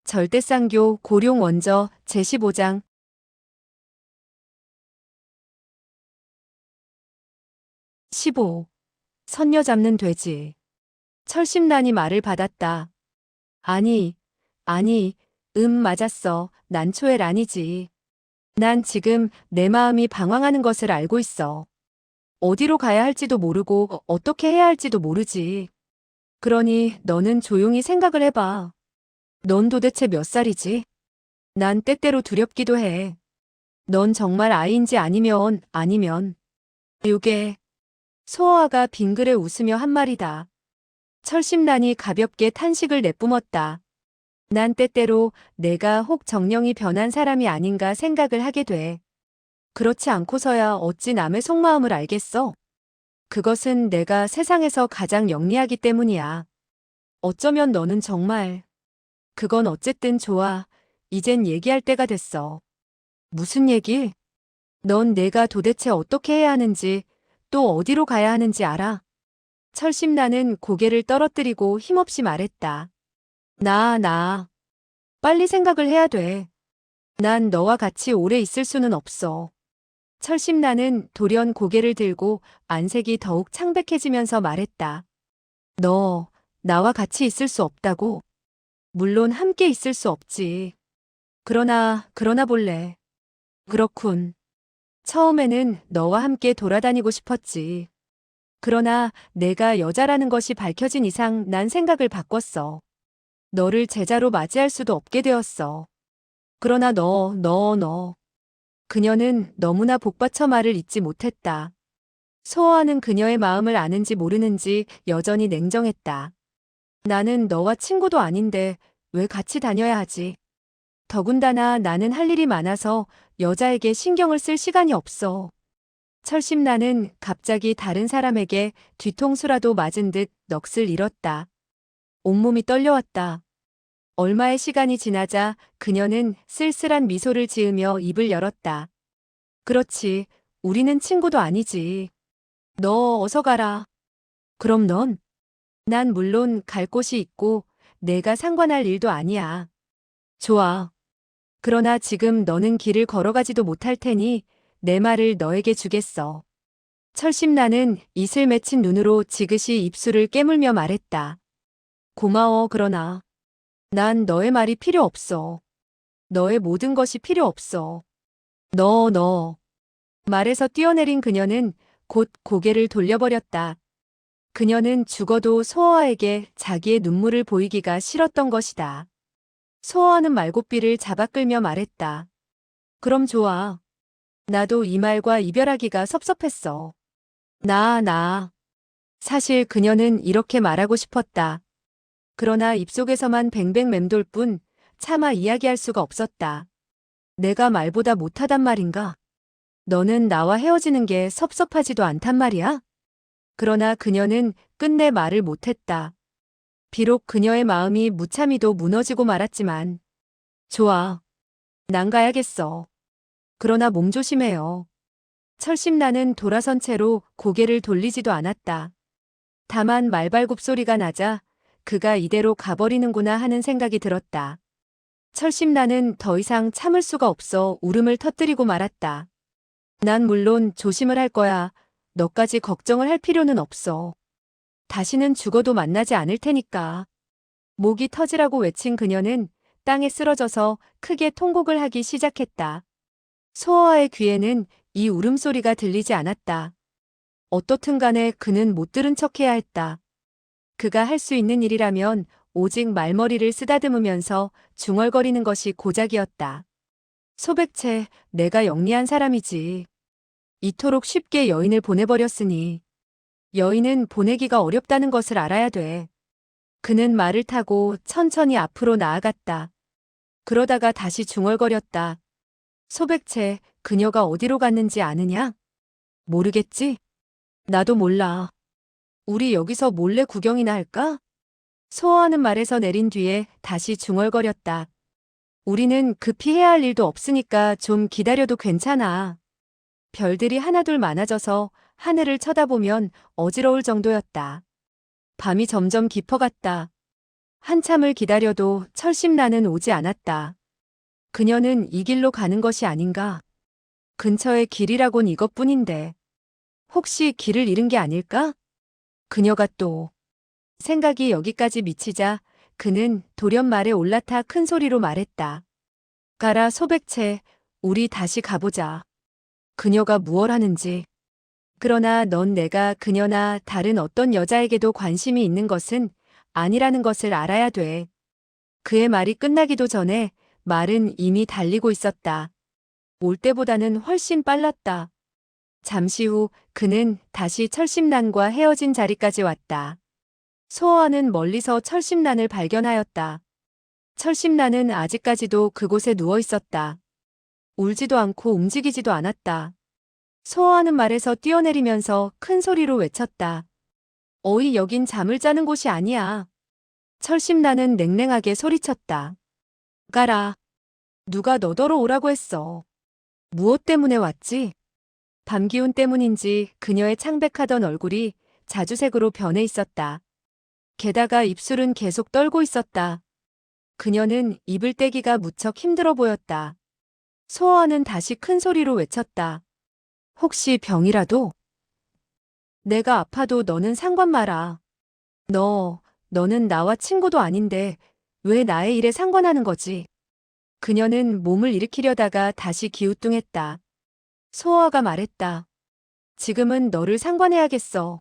절대쌍교 고룡 원저 제15장 15. 선녀 잡는 돼지. 철심란이 말을 받았다. 아니, 맞았어. 난 초엘 아니지. 난 지금 내 마음이 방황하는 것을 알고 있어. 어디로 가야 할지도 모르고 어떻게 해야 할지도 모르지. 그러니 너는 조용히 생각을 해봐. 넌 도대체 몇 살이지? 난 때때로 두렵기도 해. 넌 정말 아이인지 아니면. 요게. 소어아가 빙그레 웃으며 한 말이다. 철심란이 가볍게 탄식을 내뿜었다. 난 때때로 내가 혹 정령이 변한 사람이 아닌가 생각을 하게 돼. 그렇지 않고서야 어찌 남의 속마음을 알겠어? 그것은 내가 세상에서 가장 영리하기 때문이야. 어쩌면 너는 정말. 그건 어쨌든 좋아. 이젠 얘기할 때가 됐어. 무슨 얘기? 넌 내가 도대체 어떻게 해야 하는지, 또 어디로 가야 하는지 알아? 철심란은 고개를 떨어뜨리고 힘없이 말했다. 나. 빨리 생각을 해야 돼. 난 너와 같이 오래 있을 수는 없어. 철심란은 돌연 고개를 들고 안색이 더욱 창백해지면서 말했다. 너, 나와 같이 있을 수 없다고? 물론 함께 있을 수 없지. 그러나 볼래. 그렇군. 처음에는 너와 함께 돌아다니고 싶었지. 그러나 내가 여자라는 것이 밝혀진 이상 난 생각을 바꿨어. 너를 제자로 맞이할 수도 없게 되었어. 그러나 너. 그녀는 너무나 복받쳐 말을 잇지 못했다. 소어하는 그녀의 마음을 아는지 모르는지 여전히 냉정했다. 나는 너와 친구도 아닌데 왜 같이 다녀야 하지? 더군다나 나는 할 일이 많아서 여자에게 신경을 쓸 시간이 없어. 철심란은 갑자기 다른 사람에게 뒤통수라도 맞은 듯 넋을 잃었다. 온몸이 떨려왔다. 얼마의 시간이 지나자 그녀는 쓸쓸한 미소를 지으며 입을 열었다. 그렇지, 우리는 친구도 아니지. 너 어서 가라. 그럼 넌? 난 물론 갈 곳이 있고 내가 상관할 일도 아니야. 좋아. 그러나 지금 너는 길을 걸어가지도 못할 테니 내 말을 너에게 주겠어. 철심란은 이슬 맺힌 눈으로 지그시 입술을 깨물며 말했다. 고마워, 그러나. 난 너의 말이 필요 없어. 너의 모든 것이 필요 없어. 너. 말에서 뛰어내린 그녀는 곧 고개를 돌려버렸다. 그녀는 죽어도 소어아에게 자기의 눈물을 보이기가 싫었던 것이다. 소어아는 말고삐를 잡아 끌며 말했다. 그럼 좋아. 나도 이 말과 이별하기가 섭섭했어. 나. 사실 그녀는 이렇게 말하고 싶었다. 그러나 입속에서만 뱅뱅 맴돌 뿐 차마 이야기할 수가 없었다. 내가 말보다 못하단 말인가? 너는 나와 헤어지는 게 섭섭하지도 않단 말이야? 그러나 그녀는 끝내 말을 못했다. 비록 그녀의 마음이 무참히도 무너지고 말았지만. 좋아. 난 가야겠어. 그러나 몸 조심해요. 철심란은 돌아선 채로 고개를 돌리지도 않았다. 다만 말발굽 소리가 나자 그가 이대로 가버리는구나 하는 생각이 들었다. 철심란은 더 이상 참을 수가 없어 울음을 터뜨리고 말았다. 난 물론 조심을 할 거야. 너까지 걱정을 할 필요는 없어. 다시는 죽어도 만나지 않을 테니까. 목이 터지라고 외친 그녀는 땅에 쓰러져서 크게 통곡을 하기 시작했다. 소어아의 귀에는 이 울음소리가 들리지 않았다. 어떻든 간에 그는 못 들은 척해야 했다. 그가 할 수 있는 일이라면 오직 말머리를 쓰다듬으면서 중얼거리는 것이 고작이었다. 소백채, 내가 영리한 사람이지. 이토록 쉽게 여인을 보내버렸으니. 여인은 보내기가 어렵다는 것을 알아야 돼. 그는 말을 타고 천천히 앞으로 나아갔다. 그러다가 다시 중얼거렸다. 소백채, 그녀가 어디로 갔는지 아느냐? 모르겠지? 나도 몰라. 우리 여기서 몰래 구경이나 할까? 소어하는 말에서 내린 뒤에 다시 중얼거렸다. 우리는 급히 해야 할 일도 없으니까 좀 기다려도 괜찮아. 별들이 하나둘 많아져서 하늘을 쳐다보면 어지러울 정도였다. 밤이 점점 깊어갔다. 한참을 기다려도 철심나는 오지 않았다. 그녀는 이 길로 가는 것이 아닌가? 근처의 길이라곤 이것뿐인데. 혹시 길을 잃은 게 아닐까? 그녀가 또. 생각이 여기까지 미치자 그는 돌연말에 올라타 큰 소리로 말했다. 가라 소백채, 우리 다시 가보자. 그녀가 무얼 하는지. 그러나 넌 내가 그녀나 다른 어떤 여자에게도 관심이 있는 것은 아니라는 것을 알아야 돼. 그의 말이 끝나기도 전에 말은 이미 달리고 있었다. 올 때보다는 훨씬 빨랐다. 잠시 후 그는 다시 철심란과 헤어진 자리까지 왔다. 소어는 멀리서 철심란을 발견하였다. 철심란은 아직까지도 그곳에 누워 있었다. 울지도 않고 움직이지도 않았다. 소어하는 말에서 뛰어내리면서 큰 소리로 외쳤다. 어이, 여긴 잠을 자는 곳이 아니야. 철심란은 냉랭하게 소리쳤다. 가라. 누가 너더러 오라고 했어. 무엇 때문에 왔지? 밤 기운 때문인지 그녀의 창백하던 얼굴이 자주색으로 변해 있었다. 게다가 입술은 계속 떨고 있었다. 그녀는 입을 떼기가 무척 힘들어 보였다. 소어는 다시 큰 소리로 외쳤다. 혹시 병이라도? 내가 아파도 너는 상관 마라. 너는 나와 친구도 아닌데 왜 나의 일에 상관하는 거지? 그녀는 몸을 일으키려다가 다시 기우뚱했다. 소어가 말했다. 지금은 너를 상관해야겠어.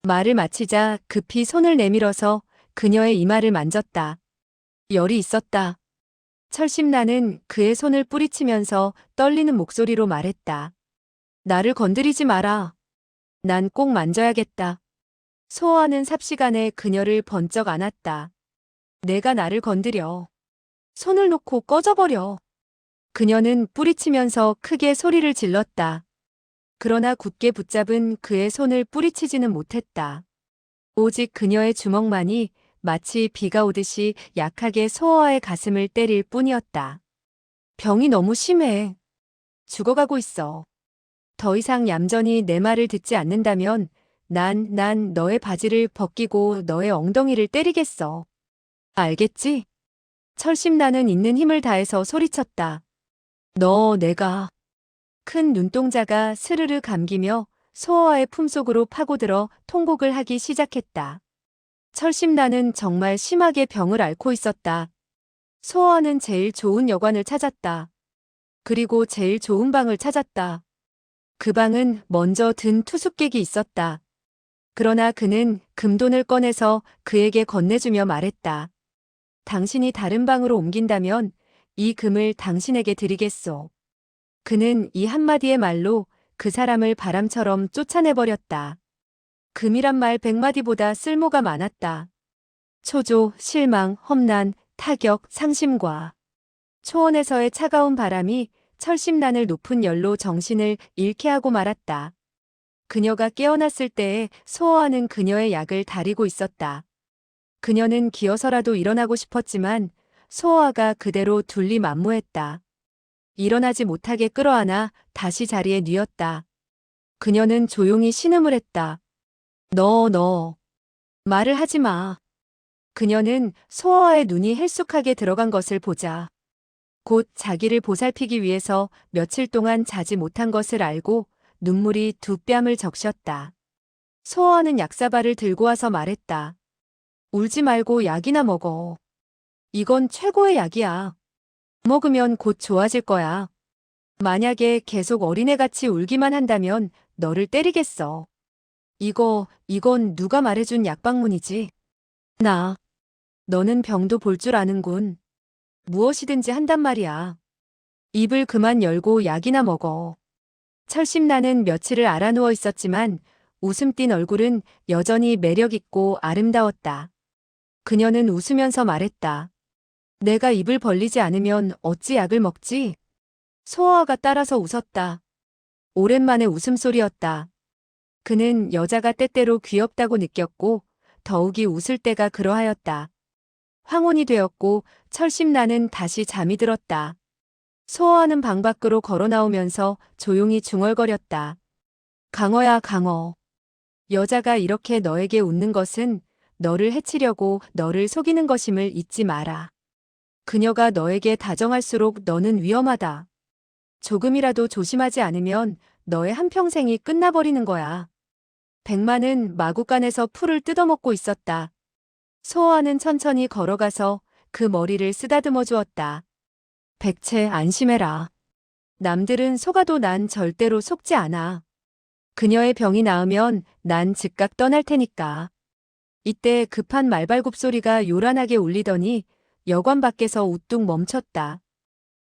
말을 마치자 급히 손을 내밀어서 그녀의 이마를 만졌다. 열이 있었다. 철심나는 그의 손을 뿌리치면서 떨리는 목소리로 말했다. 나를 건드리지 마라. 난 꼭 만져야겠다. 소어는 삽시간에 그녀를 번쩍 안았다. 내가 나를 건드려. 손을 놓고 꺼져버려. 그녀는 뿌리치면서 크게 소리를 질렀다. 그러나 굳게 붙잡은 그의 손을 뿌리치지는 못했다. 오직 그녀의 주먹만이 마치 비가 오듯이 약하게 소어의 가슴을 때릴 뿐이었다. 병이 너무 심해. 죽어가고 있어. 더 이상 얌전히 내 말을 듣지 않는다면 난 너의 바지를 벗기고 너의 엉덩이를 때리겠어. 알겠지? 철심나는 있는 힘을 다해서 소리쳤다. 내가. 큰 눈동자가 스르르 감기며 소어의 품속으로 파고들어 통곡을 하기 시작했다. 철심나는 정말 심하게 병을 앓고 있었다. 소어는 제일 좋은 여관을 찾았다. 그리고 제일 좋은 방을 찾았다. 그 방은 먼저 든 투숙객이 있었다. 그러나 그는 금돈을 꺼내서 그에게 건네주며 말했다. 당신이 다른 방으로 옮긴다면 이 금을 당신에게 드리겠소. 그는 이 한마디의 말로 그 사람을 바람처럼 쫓아내버렸다. 금이란 말 100마디보다 쓸모가 많았다. 초조, 실망, 험난, 타격, 상심과 초원에서의 차가운 바람이 철심란을 높은 열로 정신을 잃게 하고 말았다. 그녀가 깨어났을 때에 소어하는 그녀의 약을 다리고 있었다. 그녀는 기어서라도 일어나고 싶었지만 소어아가 그대로 둘리만무했다. 일어나지 못하게 끌어안아 다시 자리에 뉘었다. 그녀는 조용히 신음을 했다. 너. 말을 하지 마. 그녀는 소어아의 눈이 헬쑥하게 들어간 것을 보자 곧 자기를 보살피기 위해서 며칠 동안 자지 못한 것을 알고 눈물이 두 뺨을 적셨다. 소어아는 약사발을 들고 와서 말했다. 울지 말고 약이나 먹어. 이건 최고의 약이야. 먹으면 곧 좋아질 거야. 만약에 계속 어린애같이 울기만 한다면 너를 때리겠어. 이건 누가 말해준 약방문이지? 나. 너는 병도 볼 줄 아는군. 무엇이든지 한단 말이야. 입을 그만 열고 약이나 먹어. 철심나는 며칠을 알아누워 있었지만 웃음 띤 얼굴은 여전히 매력있고 아름다웠다. 그녀는 웃으면서 말했다. 내가 입을 벌리지 않으면 어찌 약을 먹지? 소어아가 따라서 웃었다. 오랜만에 웃음소리였다. 그는 여자가 때때로 귀엽다고 느꼈고 더욱이 웃을 때가 그러하였다. 황혼이 되었고 철심나는 다시 잠이 들었다. 소어하는 방 밖으로 걸어 나오면서 조용히 중얼거렸다. 강어야 강어. 여자가 이렇게 너에게 웃는 것은 너를 해치려고 너를 속이는 것임을 잊지 마라. 그녀가 너에게 다정할수록 너는 위험하다. 조금이라도 조심하지 않으면 너의 한평생이 끝나버리는 거야. 백만은 마구간에서 풀을 뜯어먹고 있었다. 소호와는 천천히 걸어가서 그 머리를 쓰다듬어 주었다. 백채 안심해라. 남들은 속아도 난 절대로 속지 않아. 그녀의 병이 나으면 난 즉각 떠날 테니까. 이때 급한 말발굽 소리가 요란하게 울리더니 여관 밖에서 우뚝 멈췄다.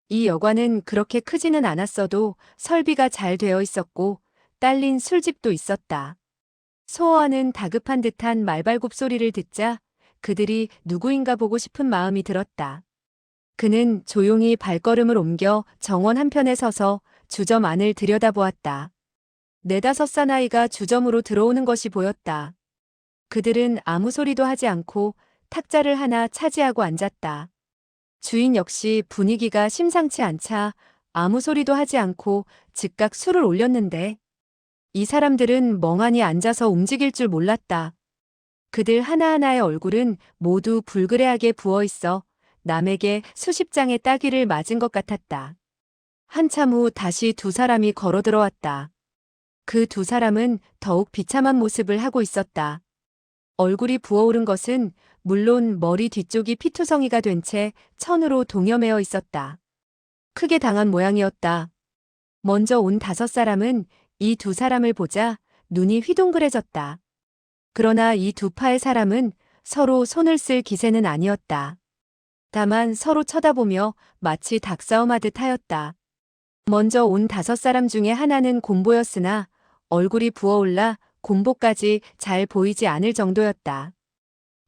이 여관은 그렇게 크지는 않았어도 설비가 잘 되어 있었고 딸린 술집도 있었다. 소호와는 다급한 듯한 말발굽 소리를 듣자 그들이 누구인가 보고 싶은 마음이 들었다. 그는 조용히 발걸음을 옮겨 정원 한편에 서서 주점 안을 들여다보았다. 네다섯 사나이가 주점으로 들어오는 것이 보였다. 그들은 아무 소리도 하지 않고 탁자를 하나 차지하고 앉았다. 주인 역시 분위기가 심상치 않자 아무 소리도 하지 않고 즉각 술을 올렸는데 이 사람들은 멍하니 앉아서 움직일 줄 몰랐다. 그들 하나하나의 얼굴은 모두 불그레하게 부어 있어 남에게 수십 장의 따귀를 맞은 것 같았다. 한참 후 다시 두 사람이 걸어 들어왔다. 그 두 사람은 더욱 비참한 모습을 하고 있었다. 얼굴이 부어오른 것은 물론 머리 뒤쪽이 피투성이가 된 채 천으로 동여매어 있었다. 크게 당한 모양이었다. 먼저 온 다섯 사람은 이 두 사람을 보자 눈이 휘둥그레졌다. 그러나 이 두 파의 사람은 서로 손을 쓸 기세는 아니었다. 다만 서로 쳐다보며 마치 닭싸움하듯 하였다. 먼저 온 다섯 사람 중에 하나는 곰보였으나 얼굴이 부어올라 곰보까지 잘 보이지 않을 정도였다.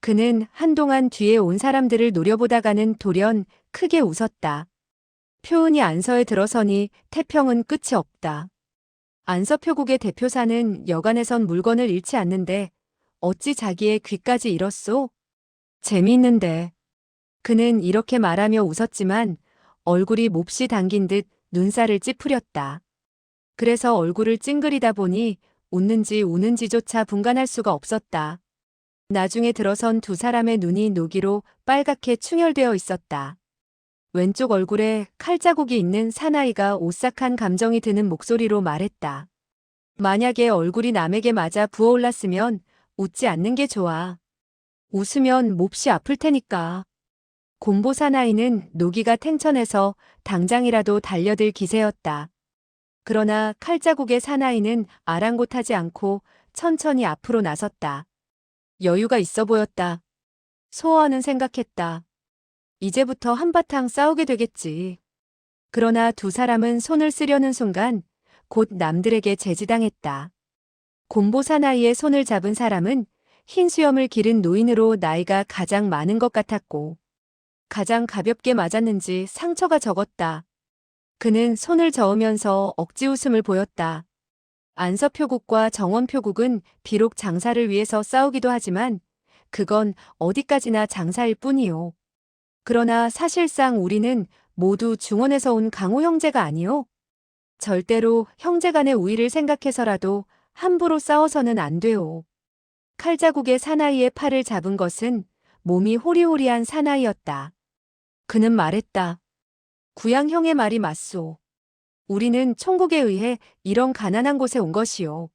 그는 한동안 뒤에 온 사람들을 노려보다가는 돌연 크게 웃었다. 표은이 안서에 들어서니 태평은 끝이 없다. 안서 표국의 대표사는 여간에선 물건을 잃지 않는데 어찌 자기의 귀까지 잃었소? 재미있는데. 그는 이렇게 말하며 웃었지만 얼굴이 몹시 당긴 듯 눈살을 찌푸렸다. 그래서 얼굴을 찡그리다 보니 웃는지 우는지조차 분간할 수가 없었다. 나중에 들어선 두 사람의 눈이 노기로 빨갛게 충혈되어 있었다. 왼쪽 얼굴에 칼자국이 있는 사나이가 오싹한 감정이 드는 목소리로 말했다. 만약에 얼굴이 남에게 맞아 부어올랐으면 웃지 않는 게 좋아. 웃으면 몹시 아플 테니까. 곰보 사나이는 노기가 탱천해서 당장이라도 달려들 기세였다. 그러나 칼자국의 사나이는 아랑곳하지 않고 천천히 앞으로 나섰다. 여유가 있어 보였다. 소호와는 생각했다. 이제부터 한바탕 싸우게 되겠지. 그러나 두 사람은 손을 쓰려는 순간 곧 남들에게 제지당했다. 곰보 사나이의 손을 잡은 사람은 흰 수염을 기른 노인으로 나이가 가장 많은 것 같았고 가장 가볍게 맞았는지 상처가 적었다. 그는 손을 저으면서 억지 웃음을 보였다. 안서표국과 정원표국은 비록 장사를 위해서 싸우기도 하지만 그건 어디까지나 장사일 뿐이요. 그러나 사실상 우리는 모두 중원에서 온 강호 형제가 아니요. 절대로 형제간의 우위를 생각해서라도 함부로 싸워서는 안 돼요. 칼자국의 사나이의 팔을 잡은 것은 몸이 호리호리한 사나이였다. 그는 말했다. 구양 형의 말이 맞소. 우리는 총국에 의해 이런 가난한 곳에 온 것이요.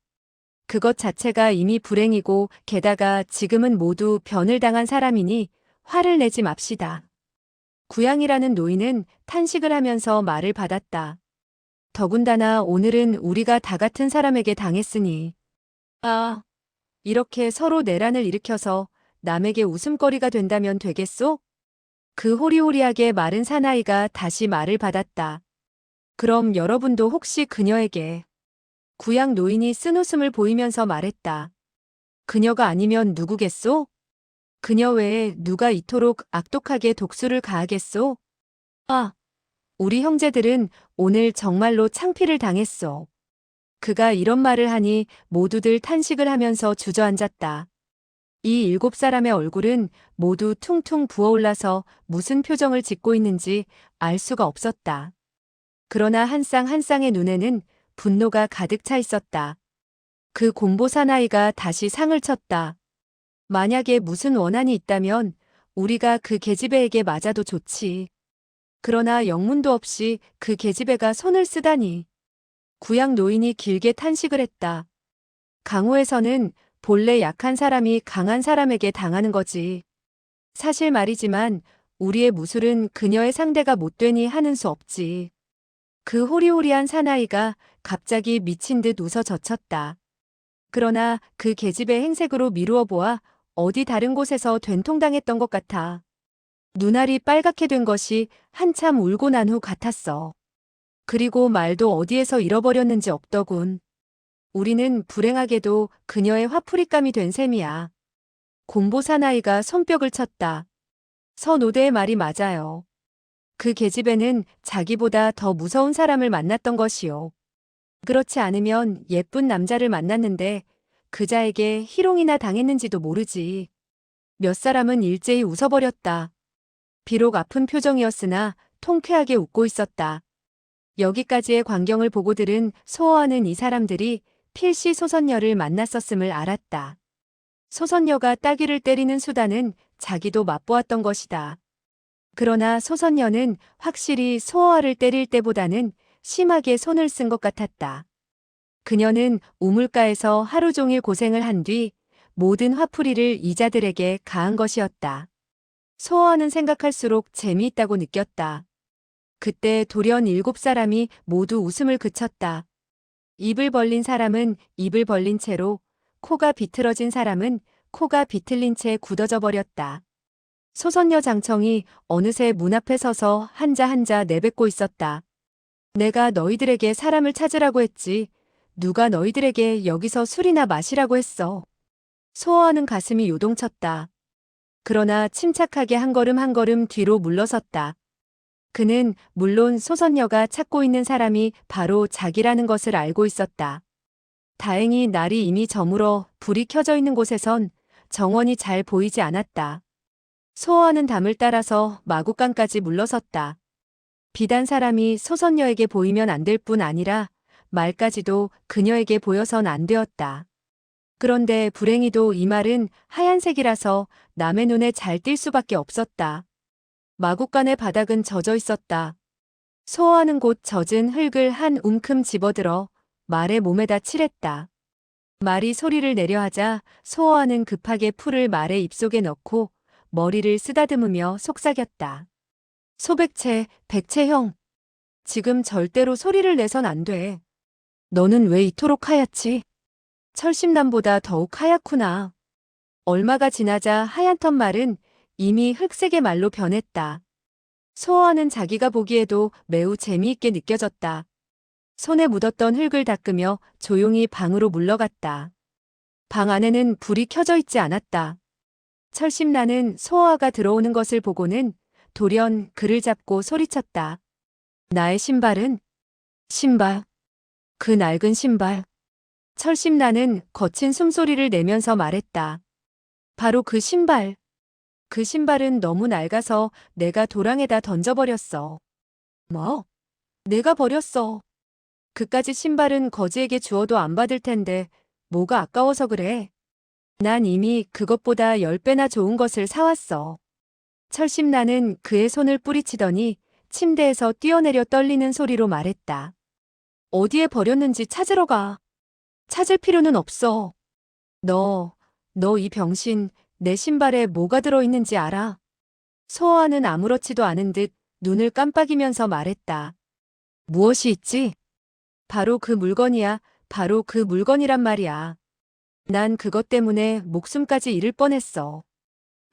그것 자체가 이미 불행이고 게다가 지금은 모두 변을 당한 사람이니 화를 내지 맙시다. 구양이라는 노인은 탄식을 하면서 말을 받았다. 더군다나 오늘은 우리가 다 같은 사람에게 당했으니. 아, 이렇게 서로 내란을 일으켜서 남에게 웃음거리가 된다면 되겠소? 그 호리호리하게 마른 사나이가 다시 말을 받았다. 그럼 여러분도 혹시 그녀에게. 구양 노인이 쓴웃음을 보이면서 말했다. 그녀가 아니면 누구겠소? 그녀 외에 누가 이토록 악독하게 독수를 가하겠소? 아, 우리 형제들은 오늘 정말로 창피를 당했소. 그가 이런 말을 하니 모두들 탄식을 하면서 주저앉았다. 이 일곱 사람의 얼굴은 모두 퉁퉁 부어올라서 무슨 표정을 짓고 있는지 알 수가 없었다. 그러나 한 쌍 한 쌍의 눈에는 분노가 가득 차 있었다. 그 곰보 사나이가 다시 상을 쳤다. 만약에 무슨 원한이 있다면 우리가 그 계집애에게 맞아도 좋지. 그러나 영문도 없이 그 계집애가 손을 쓰다니. 구약 노인이 길게 탄식을 했다. 강호에서는 본래 약한 사람이 강한 사람에게 당하는 거지. 사실 말이지만 우리의 무술은 그녀의 상대가 못 되니 하는 수 없지. 그 호리호리한 사나이가 갑자기 미친 듯 웃어 젖혔다. 그러나 그 계집의 행색으로 미루어 보아 어디 다른 곳에서 된통당했던 것 같아. 눈알이 빨갛게 된 것이 한참 울고 난 후 같았어. 그리고 말도 어디에서 잃어버렸는지 없더군. 우리는 불행하게도 그녀의 화풀이감이 된 셈이야. 곰보 사나이가 손뼉을 쳤다. 선오대의 말이 맞아요. 그 계집애는 자기보다 더 무서운 사람을 만났던 것이요. 그렇지 않으면 예쁜 남자를 만났는데 그자에게 희롱이나 당했는지도 모르지. 몇 사람은 일제히 웃어버렸다. 비록 아픈 표정이었으나 통쾌하게 웃고 있었다. 여기까지의 광경을 보고들은 소어하는 이 사람들이 필시 소선녀를 만났었음을 알았다. 소선녀가 따귀를 때리는 수단은 자기도 맛보았던 것이다. 그러나 소선녀는 확실히 소어아를 때릴 때보다는 심하게 손을 쓴 것 같았다. 그녀는 우물가에서 하루 종일 고생을 한 뒤 모든 화풀이를 이자들에게 가한 것이었다. 소어아는 생각할수록 재미있다고 느꼈다. 그때 돌연 7사람이 모두 웃음을 그쳤다. 입을 벌린 사람은 입을 벌린 채로, 코가 비틀어진 사람은 코가 비틀린 채 굳어져 버렸다. 소선녀 장청이 어느새 문 앞에 서서 한자 한자 내뱉고 있었다. 내가 너희들에게 사람을 찾으라고 했지. 누가 너희들에게 여기서 술이나 마시라고 했어. 소어하는 가슴이 요동쳤다. 그러나 침착하게 한 걸음 한 걸음 뒤로 물러섰다. 그는 물론 소선녀가 찾고 있는 사람이 바로 자기라는 것을 알고 있었다. 다행히 날이 이미 저물어 불이 켜져 있는 곳에선 정원이 잘 보이지 않았다. 소어하는 담을 따라서 마구간까지 물러섰다. 비단 사람이 소선녀에게 보이면 안 될 뿐 아니라 말까지도 그녀에게 보여선 안 되었다. 그런데 불행히도 이 말은 하얀색이라서 남의 눈에 잘 띌 수밖에 없었다. 마구간의 바닥은 젖어 있었다. 소어하는 곳 젖은 흙을 한 움큼 집어들어 말의 몸에다 칠했다. 말이 소리를 내려 하자 소어하는 급하게 풀을 말의 입속에 넣고 머리를 쓰다듬으며 속삭였다. 소백채, 백채형. 지금 절대로 소리를 내선 안 돼. 너는 왜 이토록 하얗지? 철심남보다 더욱 하얗구나. 얼마가 지나자 하얀 턴 말은 이미 흑색의 말로 변했다. 소어하는 자기가 보기에도 매우 재미있게 느껴졌다. 손에 묻었던 흙을 닦으며 조용히 방으로 물러갔다. 방 안에는 불이 켜져 있지 않았다. 철심나는 소어아가 들어오는 것을 보고는 돌연 그를 잡고 소리쳤다. 나의 신발은? 신발. 그 낡은 신발. 철심나는 거친 숨소리를 내면서 말했다. 바로 그 신발. 그 신발은 너무 낡아서 내가 도랑에다 던져버렸어. 뭐? 내가 버렸어. 그까짓 신발은 거지에게 주어도 안 받을 텐데 뭐가 아까워서 그래. 난 이미 그것보다 10배나 좋은 것을 사왔어. 철심나는 그의 손을 뿌리치더니 침대에서 뛰어내려 떨리는 소리로 말했다. 어디에 버렸는지 찾으러 가. 찾을 필요는 없어. 너 이 병신, 내 신발에 뭐가 들어있는지 알아? 소어아는 아무렇지도 않은 듯 눈을 깜빡이면서 말했다. 무엇이 있지? 바로 그 물건이야. 바로 그 물건이란 말이야. 난 그것 때문에 목숨까지 잃을 뻔했어.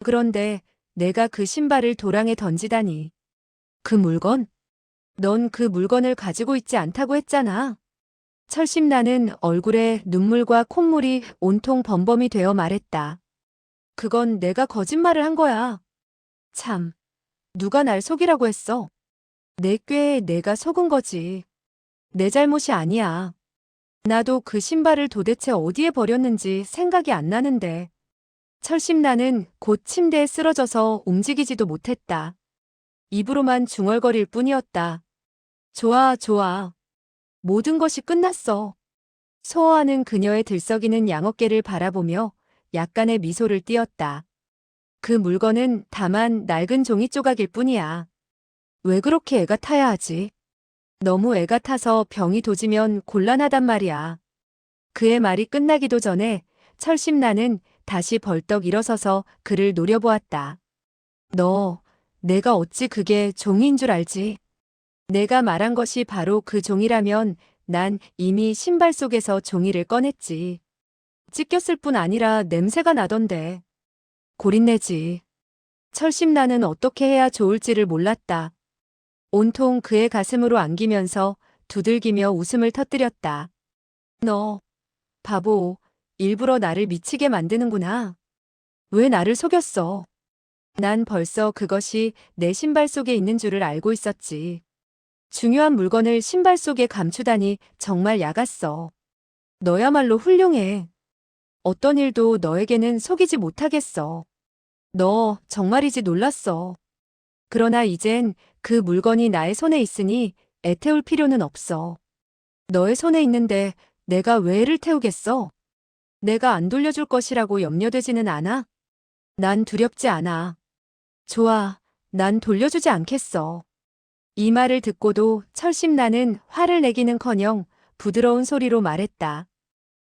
그런데 내가 그 신발을 도랑에 던지다니. 그 물건? 넌 그 물건을 가지고 있지 않다고 했잖아. 철심나는 얼굴에 눈물과 콧물이 온통 범범이 되어 말했다. 그건 내가 거짓말을 한 거야. 참, 누가 날 속이라고 했어? 내 꾀에 내가 속은 거지. 내 잘못이 아니야. 나도 그 신발을 도대체 어디에 버렸는지 생각이 안 나는데. 철심나는 곧 침대에 쓰러져서 움직이지도 못했다. 입으로만 중얼거릴 뿐이었다. 좋아, 좋아. 모든 것이 끝났어. 소어하는 그녀의 들썩이는 양어깨를 바라보며 약간의 미소를 띄었다. 그 물건은 다만 낡은 종이 조각일 뿐이야. 왜 그렇게 애가 타야 하지? 너무 애가 타서 병이 도지면 곤란하단 말이야. 그의 말이 끝나기도 전에 철심나는 다시 벌떡 일어서서 그를 노려보았다. 너, 내가 어찌 그게 종이인 줄 알지? 내가 말한 것이 바로 그 종이라면 난 이미 신발 속에서 종이를 꺼냈지. 찢겼을 뿐 아니라 냄새가 나던데. 고린내지. 철심나는 어떻게 해야 좋을지를 몰랐다. 온통 그의 가슴으로 안기면서 두들기며 웃음을 터뜨렸다. 너, 바보, 일부러 나를 미치게 만드는구나. 왜 나를 속였어? 난 벌써 그것이 내 신발 속에 있는 줄을 알고 있었지. 중요한 물건을 신발 속에 감추다니 정말 야갔어. 너야말로 훌륭해. 어떤 일도 너에게는 속이지 못하겠어. 너 정말이지 놀랐어. 그러나 이젠 그 물건이 나의 손에 있으니 애태울 필요는 없어. 너의 손에 있는데 내가 왜 애를 태우겠어? 내가 안 돌려줄 것이라고 염려되지는 않아? 난 두렵지 않아. 좋아, 난 돌려주지 않겠어. 이 말을 듣고도 철심나는 화를 내기는커녕 부드러운 소리로 말했다.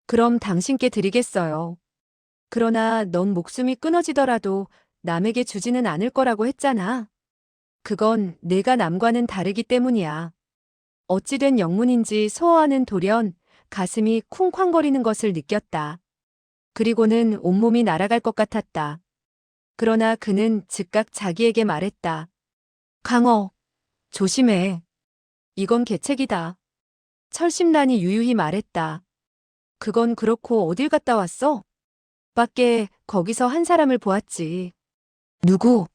그럼 당신께 드리겠어요. 그러나 넌 목숨이 끊어지더라도 남에게 주지는 않을 거라고 했잖아. 그건 내가 남과는 다르기 때문이야. 어찌된 영문인지 소어하는 돌연 가슴이 쿵쾅거리는 것을 느꼈다. 그리고는 온몸이 날아갈 것 같았다. 그러나 그는 즉각 자기에게 말했다. 강어, 조심해. 이건 개책이다. 철심란이 유유히 말했다. 그건 그렇고 어딜 갔다 왔어? 밖에 거기서 한 사람을 보았지. 누구?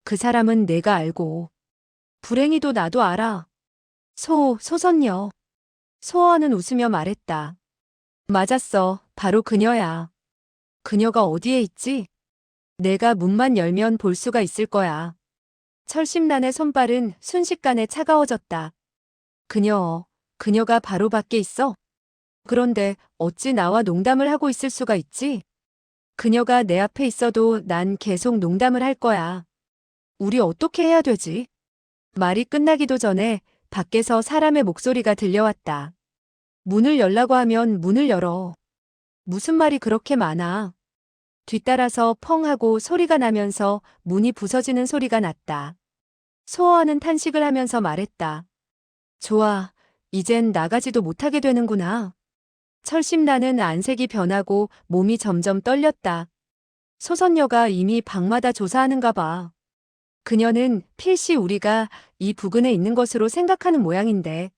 그 사람은 내가 알고. 불행히도 나도 알아. 소선녀. 소어는 웃으며 말했다. 맞았어. 바로 그녀야. 그녀가 어디에 있지? 내가 문만 열면 볼 수가 있을 거야. 철심란의 손발은 순식간에 차가워졌다. 그녀가 바로 밖에 있어? 그런데 어찌 나와 농담을 하고 있을 수가 있지? 그녀가 내 앞에 있어도 난 계속 농담을 할 거야. 우리 어떻게 해야 되지? 말이 끝나기도 전에 밖에서 사람의 목소리가 들려왔다. 문을 열라고 하면 문을 열어. 무슨 말이 그렇게 많아? 뒤따라서 펑 하고 소리가 나면서 문이 부서지는 소리가 났다. 소어하는 탄식을 하면서 말했다. 좋아, 이젠 나가지도 못하게 되는구나. 철심나는 안색이 변하고 몸이 점점 떨렸다. 소선녀가 이미 방마다 조사하는가 봐. 그녀는 필시 우리가 이 부근에 있는 것으로 생각하는 모양인데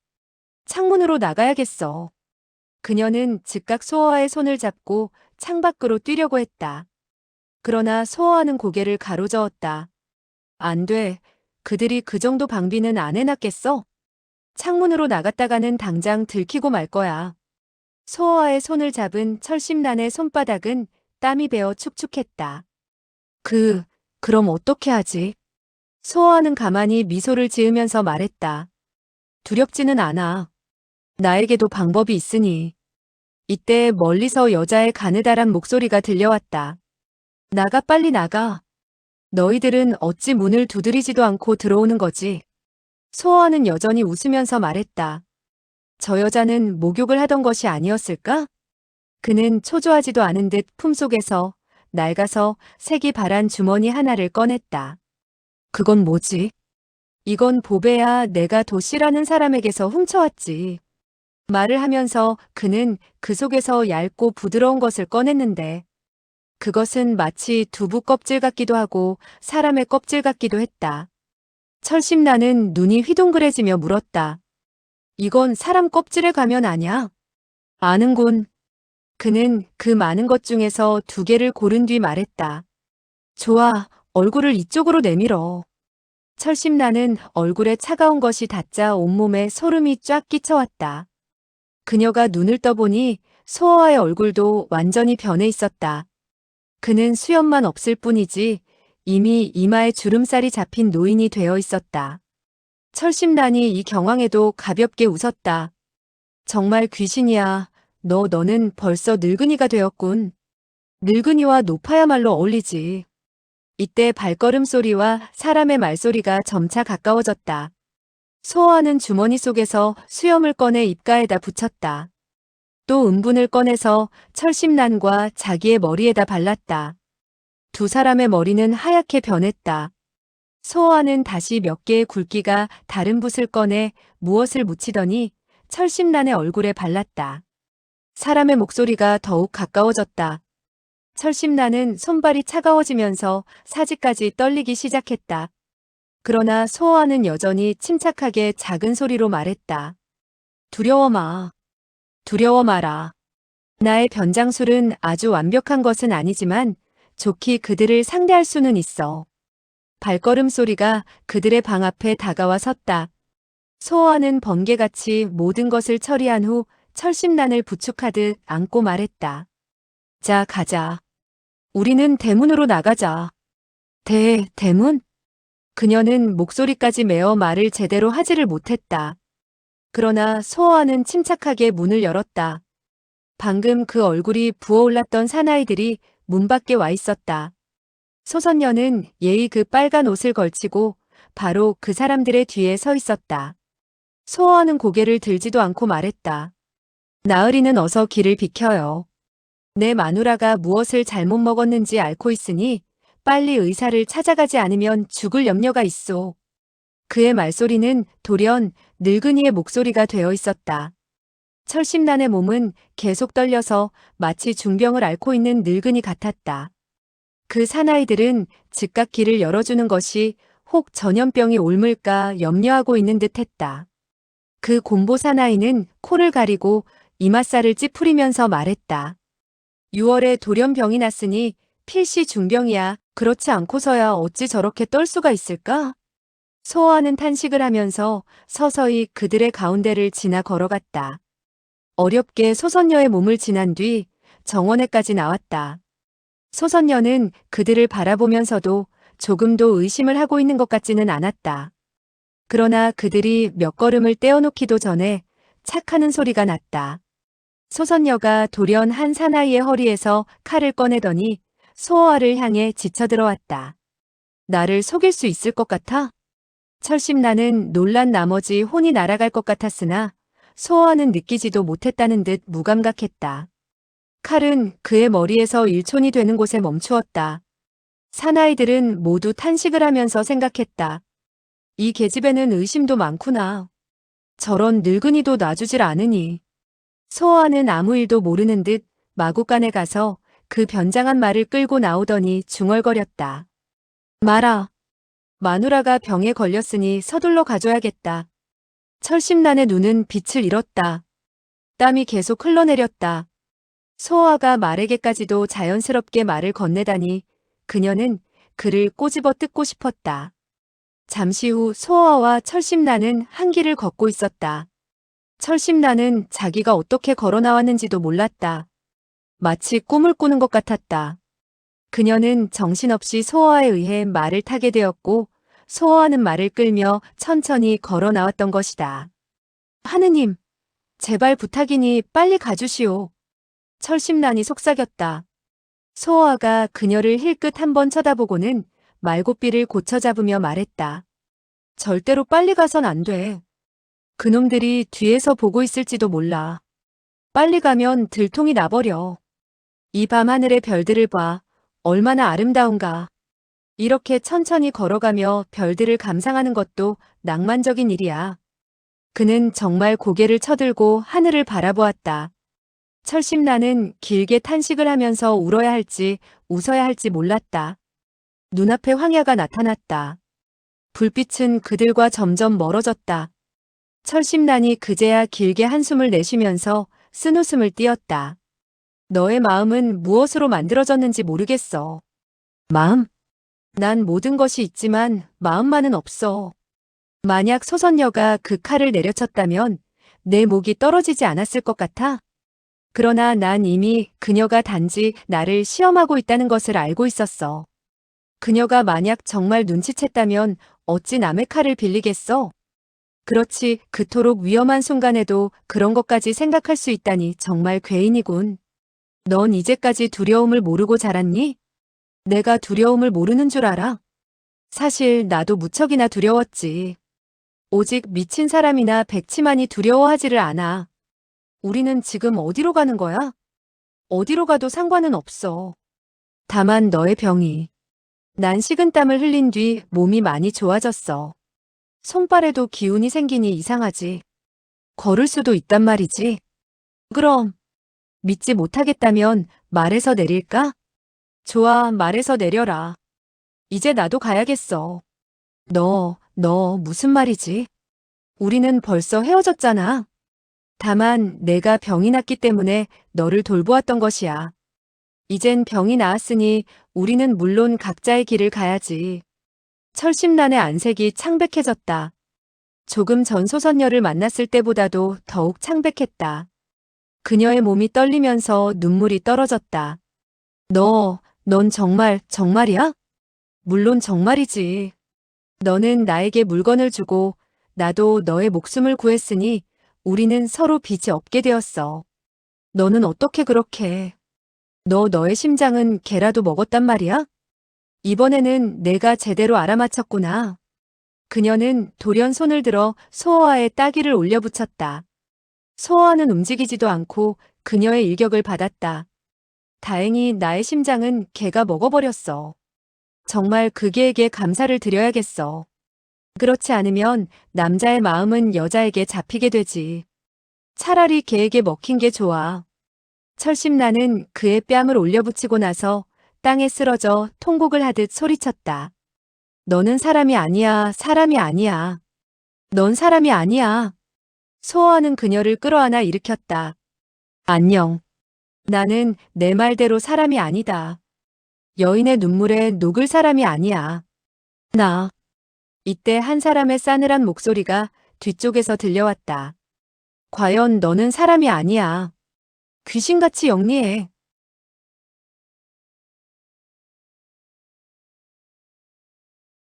창문으로 나가야겠어. 그녀는 즉각 소어와의 손을 잡고 창밖으로 뛰려고 했다. 그러나 소어와는 고개를 가로저었다. 안 돼. 그들이 그 정도 방비는 안 해놨겠어? 창문으로 나갔다가는 당장 들키고 말 거야. 소어와의 손을 잡은 철심란의 손바닥은 땀이 배어 축축했다. 그럼 어떻게 하지? 소어와는 가만히 미소를 지으면서 말했다. 두렵지는 않아. 나에게도 방법이 있으니. 이때 멀리서 여자의 가느다란 목소리가 들려왔다. 나가 빨리 나가. 너희들은 어찌 문을 두드리지도 않고 들어오는 거지? 소어와는 여전히 웃으면서 말했다. 저 여자는 목욕을 하던 것이 아니었을까? 그는 초조하지도 않은 듯 품속에서 낡아서 색이 바란 주머니 하나를 꺼냈다. 그건 뭐지? 이건 보배야. 내가 도시라는 사람에게서 훔쳐왔지. 말을 하면서 그는 그 속에서 얇고 부드러운 것을 꺼냈는데 그것은 마치 두부 껍질 같기도 하고 사람의 껍질 같기도 했다. 철심나는 눈이 휘둥그레지며 물었다. 이건 사람 껍질의 가면 아냐? 아는군. 그는 그 많은 것 중에서 2개를 고른 뒤 말했다. 좋아, 얼굴을 이쪽으로 내밀어. 철심나는 얼굴에 차가운 것이 닿자 온몸에 소름이 쫙 끼쳐왔다. 그녀가 눈을 떠보니 소어와의 얼굴도 완전히 변해 있었다. 그는 수염만 없을 뿐이지 이미 이마에 주름살이 잡힌 노인이 되어 있었다. 철심란이 이 경황에도 가볍게 웃었다. 정말 귀신이야. 너는 벌써 늙은이가 되었군. 늙은이와 노파야말로 어울리지. 이때 발걸음 소리와 사람의 말소리가 점차 가까워졌다. 소호하는 주머니 속에서 수염을 꺼내 입가에다 붙였다. 또 은분을 꺼내서 철심란과 자기의 머리에다 발랐다. 두 사람의 머리는 하얗게 변했다. 소호하는 다시 몇 개의 굵기가 다른 붓을 꺼내 무엇을 묻히더니 철심란의 얼굴에 발랐다. 사람의 목소리가 더욱 가까워졌다. 철심란은 손발이 차가워지면서 사지까지 떨리기 시작했다. 그러나 소호하는 여전히 침착하게 작은 소리로 말했다. 두려워 마. 두려워 마라. 나의 변장술은 아주 완벽한 것은 아니지만 좋게 그들을 상대할 수는 있어. 발걸음 소리가 그들의 방 앞에 다가와 섰다. 소호하는 번개같이 모든 것을 처리한 후 철심란을 부축하듯 안고 말했다. 자, 가자. 우리는 대문으로 나가자. 대문? 그녀는 목소리까지 메어 말을 제대로 하지를 못했다. 그러나 소호하는 침착하게 문을 열었다. 방금 그 얼굴이 부어올랐던 사나이들이 문 밖에 와 있었다. 소선녀는 예의 그 빨간 옷을 걸치고 바로 그 사람들의 뒤에 서 있었다. 소호하는 고개를 들지도 않고 말했다. 나으리는 어서 길을 비켜요. 내 마누라가 무엇을 잘못 먹었는지 앓고 있으니 빨리 의사를 찾아가지 않으면 죽을 염려가 있소. 그의 말소리는 돌연 늙은이의 목소리가 되어 있었다. 철심란의 몸은 계속 떨려서 마치 중병을 앓고 있는 늙은이 같았다. 그 사나이들은 즉각 길을 열어주는 것이 혹 전염병이 옮을까 염려하고 있는 듯했다. 그 곰보 사나이는 코를 가리고 이맛살을 찌푸리면서 말했다. 6월에 돌연병이 났으니 필시 중병이야. 그렇지 않고서야 어찌 저렇게 떨 수가 있을까? 소호하는 탄식을 하면서 서서히 그들의 가운데를 지나 걸어갔다. 어렵게 소선녀의 몸을 지난 뒤 정원에까지 나왔다. 소선녀는 그들을 바라보면서도 조금도 의심을 하고 있는 것 같지는 않았다. 그러나 그들이 몇 걸음을 떼어놓기도 전에 착 하는 소리가 났다. 소선녀가 돌연 한 사나이의 허리에서 칼을 꺼내더니 소호아를 향해 지쳐들어왔다. 나를 속일 수 있을 것 같아? 철심나는 놀란 나머지 혼이 날아갈 것 같았으나 소호아는 느끼지도 못했다는 듯 무감각했다. 칼은 그의 머리에서 1촌이 되는 곳에 멈추었다. 사나이들은 모두 탄식을 하면서 생각했다. 이 계집애는 의심도 많구나. 저런 늙은이도 놔주질 않으니. 소호아는 아무 일도 모르는 듯 마구간에 가서 그 변장한 말을 끌고 나오더니 중얼거렸다. 마라. 마누라가 병에 걸렸으니 서둘러 가줘야겠다. 철심란의 눈은 빛을 잃었다. 땀이 계속 흘러내렸다. 소호아가 말에게까지도 자연스럽게 말을 건네다니 그녀는 그를 꼬집어 뜯고 싶었다. 잠시 후 소호아와 철심란은 한 길을 걷고 있었다. 철심란은 자기가 어떻게 걸어 나왔는지도 몰랐다. 마치 꿈을 꾸는 것 같았다. 그녀는 정신없이 소호아에 의해 말을 타게 되었고 소호아는 말을 끌며 천천히 걸어 나왔던 것이다. 하느님, 제발 부탁이니 빨리 가주시오. 철심란이 속삭였다. 소호아가 그녀를 힐끗 한번 쳐다보고는 말고삐를 고쳐 잡으며 말했다. 절대로 빨리 가선 안 돼. 그놈들이 뒤에서 보고 있을지도 몰라. 빨리 가면 들통이 나버려. 이 밤 하늘의 별들을 봐. 얼마나 아름다운가. 이렇게 천천히 걸어가며 별들을 감상하는 것도 낭만적인 일이야. 그는 정말 고개를 쳐들고 하늘을 바라보았다. 철심란은 길게 탄식을 하면서 울어야 할지 웃어야 할지 몰랐다. 눈앞에 황야가 나타났다. 불빛은 그들과 점점 멀어졌다. 철심란이 그제야 길게 한숨을 내쉬면서 쓴웃음을 띄었다. 너의 마음은 무엇으로 만들어졌는지 모르겠어. 마음? 난 모든 것이 있지만 마음만은 없어. 만약 소선녀가 그 칼을 내려쳤다면 내 목이 떨어지지 않았을 것 같아. 그러나 난 이미 그녀가 단지 나를 시험하고 있다는 것을 알고 있었어. 그녀가 만약 정말 눈치챘다면 어찌 남의 칼을 빌리겠어? 그렇지, 그토록 위험한 순간에도 그런 것까지 생각할 수 있다니 정말 괴인이군. 넌 이제까지 두려움을 모르고 자랐니? 내가 두려움을 모르는 줄 알아? 사실 나도 무척이나 두려웠지. 오직 미친 사람이나 백치만이 두려워하지를 않아. 우리는 지금 어디로 가는 거야? 어디로 가도 상관은 없어. 다만 너의 병이. 난 식은땀을 흘린 뒤 몸이 많이 좋아졌어. 손발에도 기운이 생기니 이상하지. 걸을 수도 있단 말이지. 그럼 믿지 못하겠다면 말에서 내릴까? 좋아, 말에서 내려라. 이제 나도 가야겠어. 너 무슨 말이지? 우리는 벌써 헤어졌잖아. 다만 내가 병이 났기 때문에 너를 돌보았던 것이야. 이젠 병이 나았으니 우리는 물론 각자의 길을 가야지. 철심란의 안색이 창백해졌다. 조금 전 소선녀를 만났을 때보다도 더욱 창백했다. 그녀의 몸이 떨리면서 눈물이 떨어졌다. 넌 정말이야? 물론 정말이지. 너는 나에게 물건을 주고 나도 너의 목숨을 구했으니 우리는 서로 빚이 없게 되었어. 너는 어떻게 그렇게. 너의 심장은 개라도 먹었단 말이야? 이번에는 내가 제대로 알아맞혔구나. 그녀는 돌연 손을 들어 소어아의 따귀를 올려붙였다. 소어아는 움직이지도 않고 그녀의 일격을 받았다. 다행히 나의 심장은 개가 먹어버렸어. 정말 그 개에게 감사를 드려야겠어. 그렇지 않으면 남자의 마음은 여자에게 잡히게 되지. 차라리 개에게 먹힌 게 좋아. 철심나는 그의 뺨을 올려붙이고 나서 땅에 쓰러져 통곡을 하듯 소리쳤다. 너는 사람이 아니야, 사람이 아니야. 넌 사람이 아니야. 소어하는 그녀를 끌어안아 일으켰다. 안녕. 나는 내 말대로 사람이 아니다. 여인의 눈물에 녹을 사람이 아니야. 나. 이때 한 사람의 싸늘한 목소리가 뒤쪽에서 들려왔다. 과연 너는 사람이 아니야. 귀신같이 영리해.